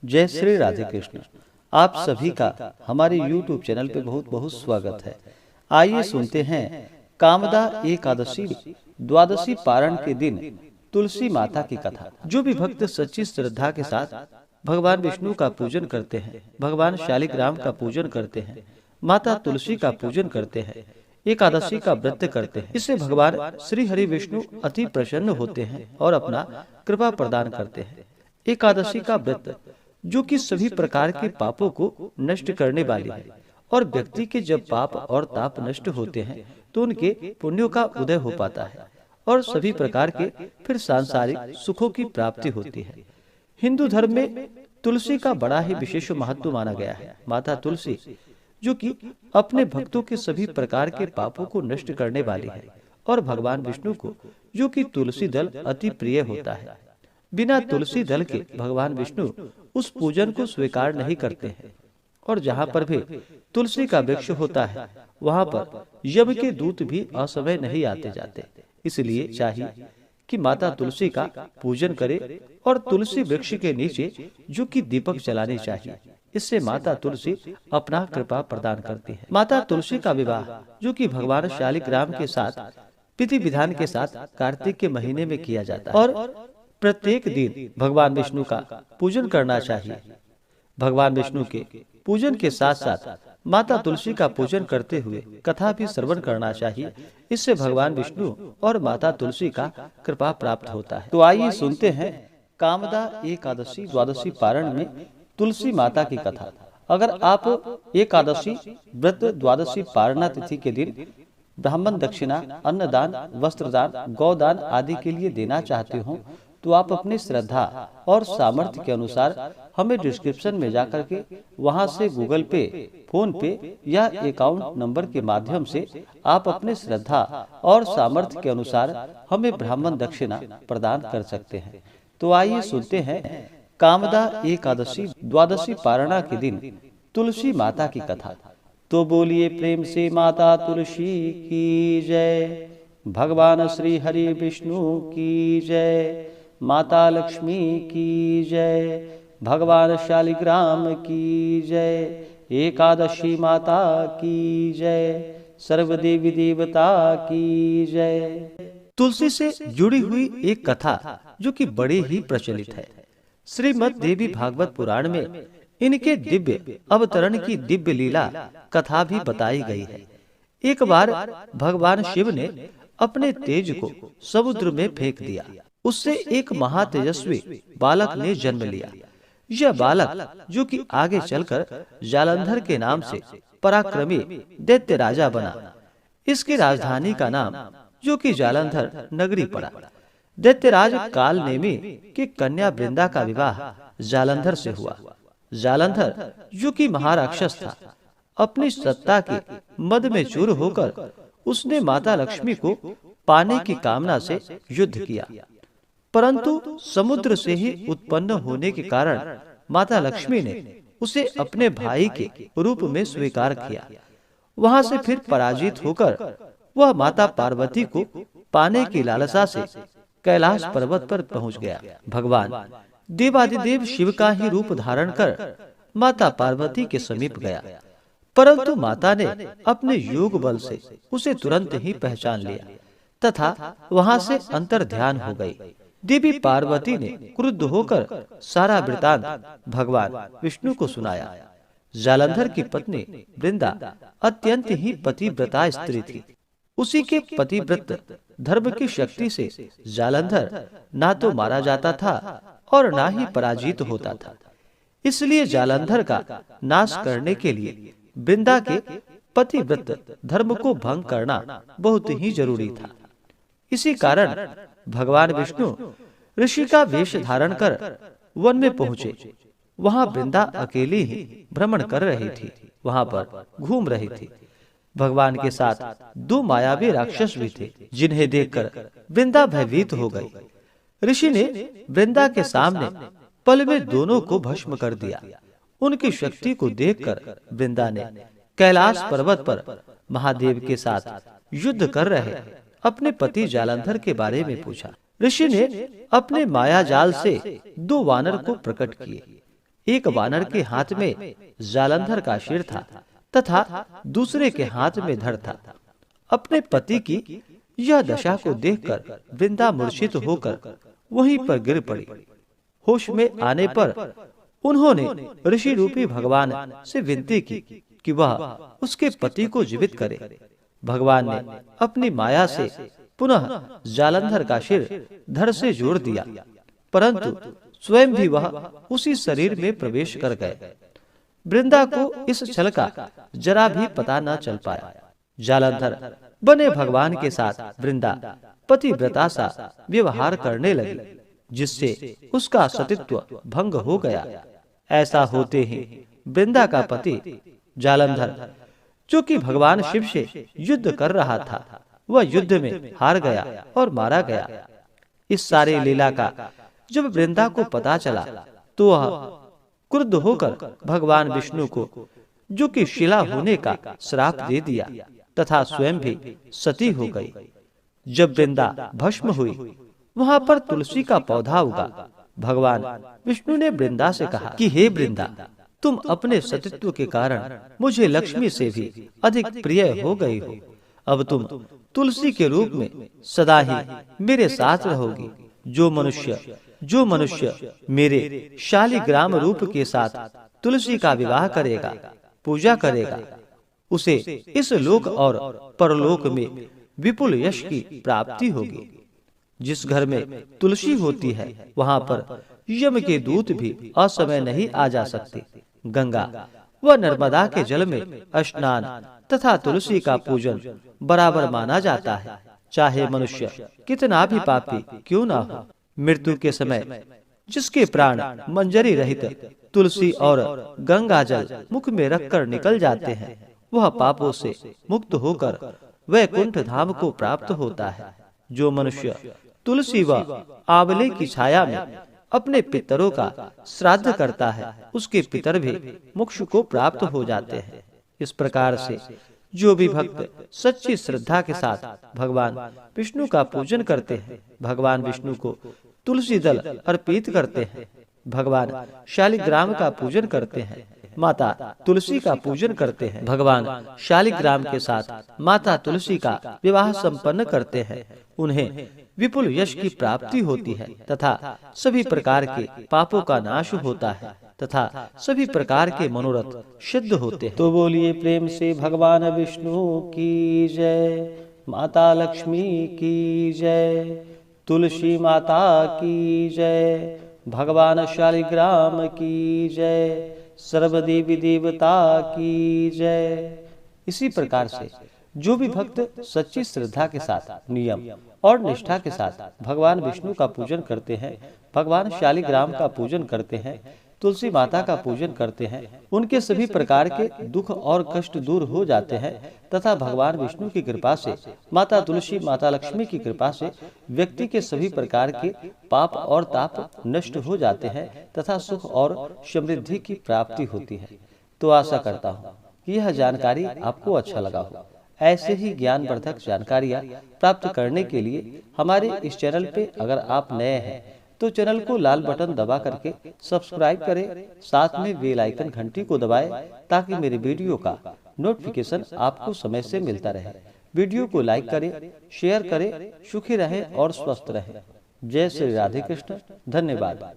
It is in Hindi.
जय श्री राधे कृष्ण। आप सभी का हमारे YouTube चैनल पे बहुत बहुत स्वागत है। आइए सुनते हैं कामदा एकादशी द्वादशी पारण के दिन तुलसी माता की कथा। जो भी भक्त सच्ची श्रद्धा के साथ भगवान विष्णु का पूजन करते हैं, भगवान शालिग्राम का पूजन करते हैं, माता तुलसी का पूजन करते हैं, एकादशी का व्रत करते हैं, इससे भगवान श्री हरि विष्णु अति प्रसन्न होते हैं और अपना कृपा प्रदान करते हैं। एकादशी का व्रत जो कि सभी प्रकार के पापों को नष्ट करने वाली है, और व्यक्ति के जब पाप और ताप नष्ट होते हैं तो उनके पुण्यों का उदय हो पाता है और सभी प्रकार के फिर सांसारिक सुखों की प्राप्ति होती है। हिंदू धर्म में तुलसी का बड़ा ही विशेष महत्व माना गया है। माता तुलसी जो कि अपने भक्तों के सभी प्रकार के पापों को नष्ट करने वाली है, और भगवान विष्णु को जो कि तुलसी दल अति प्रिय होता है। बिना तुलसी दल के भगवान विष्णु उस पूजन को स्वीकार नहीं करते हैं, और जहाँ पर भी तुलसी का वृक्ष होता है वहाँ पर यम के दूत भी असमय नहीं आते जाते। इसलिए चाहिए कि माता तुलसी का पूजन करे और तुलसी वृक्ष के नीचे जो कि दीपक जलाने चाहिए। इससे माता तुलसी अपना कृपा प्रदान करती है। माता तुलसी का विवाह जो कि भगवान शालिग्राम के साथ विधि विधान के साथ कार्तिक के महीने में किया जाता है, और प्रत्येक दिन भगवान विष्णु का पूजन करना चाहिए। भगवान विष्णु के पूजन के साथ साथ माता तुलसी का पूजन करते हुए कथा भी श्रवण करना चाहिए। इससे भगवान विष्णु और माता तुलसी का कृपा प्राप्त होता है। तो आइए सुनते हैं कामदा एकादशी द्वादशी पारण में तुलसी माता की कथा। अगर आप एकादशी व्रत द्वादशी पारणा तिथि के दिन ब्राह्मण दक्षिणा, अन्नदान, वस्त्रदान, गौदान आदि के लिए देना चाहते हो तो आप अपनी श्रद्धा और सामर्थ्य के अनुसार हमें डिस्क्रिप्शन में जाकर के वहां से गूगल पे, फोन पे या अकाउंट नंबर के माध्यम से आप अपने श्रद्धा और सामर्थ्य के अनुसार हमें ब्राह्मण दक्षिणा प्रदान कर सकते हैं। तो आइए सुनते हैं कामदा एकादशी द्वादशी पारणा के दिन तुलसी माता की कथा। तो बोलिए प्रेम से माता तुलसी की जय, भगवान श्री हरि विष्णु की जय, माता लक्ष्मी की जय, भगवान शालिग्राम की जय, एकादशी माता की जय, सर्वदेवी देवता की जय। तुलसी से जुड़ी हुई एक कथा जो कि बड़ी ही प्रचलित है। श्रीमद् देवी भागवत पुराण में इनके दिव्य अवतरण की दिव्य लीला कथा भी बताई गई है। एक बार भगवान शिव ने अपने तेज को समुद्र में फेंक दिया। उससे एक महातेजस्वी बालक ने जन्म लिया। यह बालक जो कि आगे चलकर जालंधर के नाम से पराक्रमी दैत्य राजा बना। इसकी राजधानी का नाम जो कि जालंधर नगरी पड़ा। दैत्यराज काल नेमी की कन्या वृंदा का विवाह जालंधर से हुआ। जालंधर जो कि महाराक्षस था, अपनी सत्ता के मद में चूर होकर उसने माता लक्ष्मी को पाने की कामना से युद्ध किया, परंतु समुद्र से ही उत्पन्न होने के कारण माता लक्ष्मी ने उसे अपने भाई के रूप में स्वीकार किया। वहां से फिर पराजित होकर वह माता पार्वती को पाने की लालसा से कैलाश पर्वत पर पहुंच गया। भगवान देवादिदेव शिव का ही रूप धारण कर माता पार्वती के समीप गया, परंतु माता ने अपने योग बल से उसे तुरंत ही पहचान लिया तथा वहां से अंतर ध्यान हो गई। देवी पार्वती ने क्रुद्ध होकर सारा वृतांत भगवान विष्णु को सुनाया। जालंधर की पत्नी वृंदा अत्यंत ही पतिव्रता स्त्री थी। उसी के पतिव्रत धर्म की शक्ति से जालंधर ना तो मारा जाता था और ना ही पराजित होता था। इसलिए जालंधर का नाश करने के लिए वृंदा के पतिव्रत धर्म को भंग करना बहुत ही जरूरी था। इसी कारण भगवान विष्णु ऋषि का वेश धारण कर वन में पहुँचे। वहाँ वृंदा अकेली ही भ्रमण कर रही थी, वहाँ पर घूम रही थी। भगवान के साथ दो मायावी राक्षस भी थे, जिन्हें देखकर वृंदा भयभीत हो गई। ऋषि ने वृंदा के सामने पल में दोनों को भस्म कर दिया। उनकी शक्ति को देखकर वृंदा ने कैलाश पर्वत पर महादेव के साथ युद्ध कर रहे अपने पति जालंधर के बारे में पूछा। ऋषि ने अपने माया जाल से दो वानर को प्रकट किए। एक वानर के हाथ में जालंधर का सिर था तथा दूसरे के हाथ में धड़ था। अपने पति की यह दशा को देखकर वृंदा मूर्छित होकर वहीं पर गिर पड़ी। होश में आने पर उन्होंने ऋषि रूपी भगवान से विनती की कि वह उसके पति को जीवित करे। भगवान ने अपनी माया से पुनः जालंधर का सिर धड़ से जोड़ दिया, परंतु स्वयं भी वह उसी शरीर में प्रवेश कर गए। वृंदा को इस छल का जरा भी पता न चल पाया। जालंधर बने भगवान के साथ वृंदा पतिव्रता सा व्यवहार करने लगी, जिससे उसका सतीत्व भंग हो गया। ऐसा होते ही वृंदा का पति जालंधर, जो कि भगवान शिव से युद्ध कर रहा था, वह युद्ध में हार गया और मारा गया। इस सारे लीला का जब वृंदा को पता चला तो वह क्रुद्ध होकर भगवान विष्णु को, जो कि शिला होने का श्राप दे दिया तथा स्वयं भी सती हो गई। जब वृंदा भस्म हुई, वहां पर तुलसी का पौधा उगा। भगवान विष्णु ने वृंदा से कहा कि हे वृंदा, तुम अपने सतीत्व के कारण मुझे लक्ष्मी से भी अधिक प्रिय हो गई हो। अब तुम तुलसी के रूप में सदा ही मेरे साथ रहोगी। जो मनुष्य मेरे शालिग्राम रूप के साथ तुलसी का विवाह करेगा, पूजा करेगा, उसे इस लोक और परलोक में विपुल यश की प्राप्ति होगी। जिस घर में तुलसी होती है, वहां पर यम के दूत भी असमय नहीं आ जा सकते। गंगा व नर्मदा के जल में स्नान तथा तुलसी का पूजन बराबर माना जाता है, चाहे मनुष्य कितना भी पापी क्यों ना हो। मृत्यु के समय जिसके प्राण मंजरी रहित तुलसी और गंगा जल मुख में रखकर निकल जाते हैं, वह पापों से मुक्त होकर वैकुंठ धाम को प्राप्त होता है। जो मनुष्य तुलसी व आंवले की छाया में अपने पितरों का श्राद्ध करता है, उसके पितर भी मोक्ष को प्राप्त हो जाते हैं। इस प्रकार से जो भी भक्त सच्ची श्रद्धा के साथ भगवान विष्णु का पूजन करते हैं, भगवान विष्णु को तुलसी दल अर्पित करते हैं, भगवान शालिग्राम का पूजन करते हैं, माता तुलसी का पूजन करते हैं, भगवान शालिग्राम के साथ माता तुलसी का विवाह संपन्न करते हैं, उन्हें विपुल यश की प्राप्ति होती है तथा सभी प्रकार के पापों का नाश होता है तथा सभी प्रकार के मनोरथ सिद्ध होते हैं। तो बोलिए प्रेम से भगवान विष्णु की जय, माता लक्ष्मी की जय, तुलसी माता की जय, भगवान शालिग्राम की जय, सर्वदेवी देवता की जय। इसी प्रकार से जो भी भक्त सच्ची श्रद्धा के साथ नियम और निष्ठा के साथ भगवान विष्णु का पूजन करते हैं, भगवान शालिग्राम का पूजन करते हैं, तुलसी माता का पूजन करते हैं, उनके सभी प्रकार के दुख और कष्ट दूर हो जाते हैं तथा भगवान विष्णु की कृपा से, माता तुलसी माता लक्ष्मी की कृपा से व्यक्ति के सभी प्रकार के पाप और ताप नष्ट हो जाते हैं तथा सुख और समृद्धि की प्राप्ति होती है। तो आशा करता हूँ कि यह जानकारी आपको अच्छा लगा हो। ऐसे ही ज्ञानवर्धक जानकारियाँ प्राप्त करने के लिए हमारे इस चैनल पे अगर आप नए हैं तो चैनल को लाल बटन दबा करके सब्सक्राइब करें, साथ में बेल आइकन घंटी को दबाएं ताकि मेरे वीडियो का नोटिफिकेशन आपको समय से मिलता रहे। वीडियो को लाइक करें, शेयर करें, सुखी रहें और स्वस्थ रहें। जय श्री राधे कृष्ण। धन्यवाद।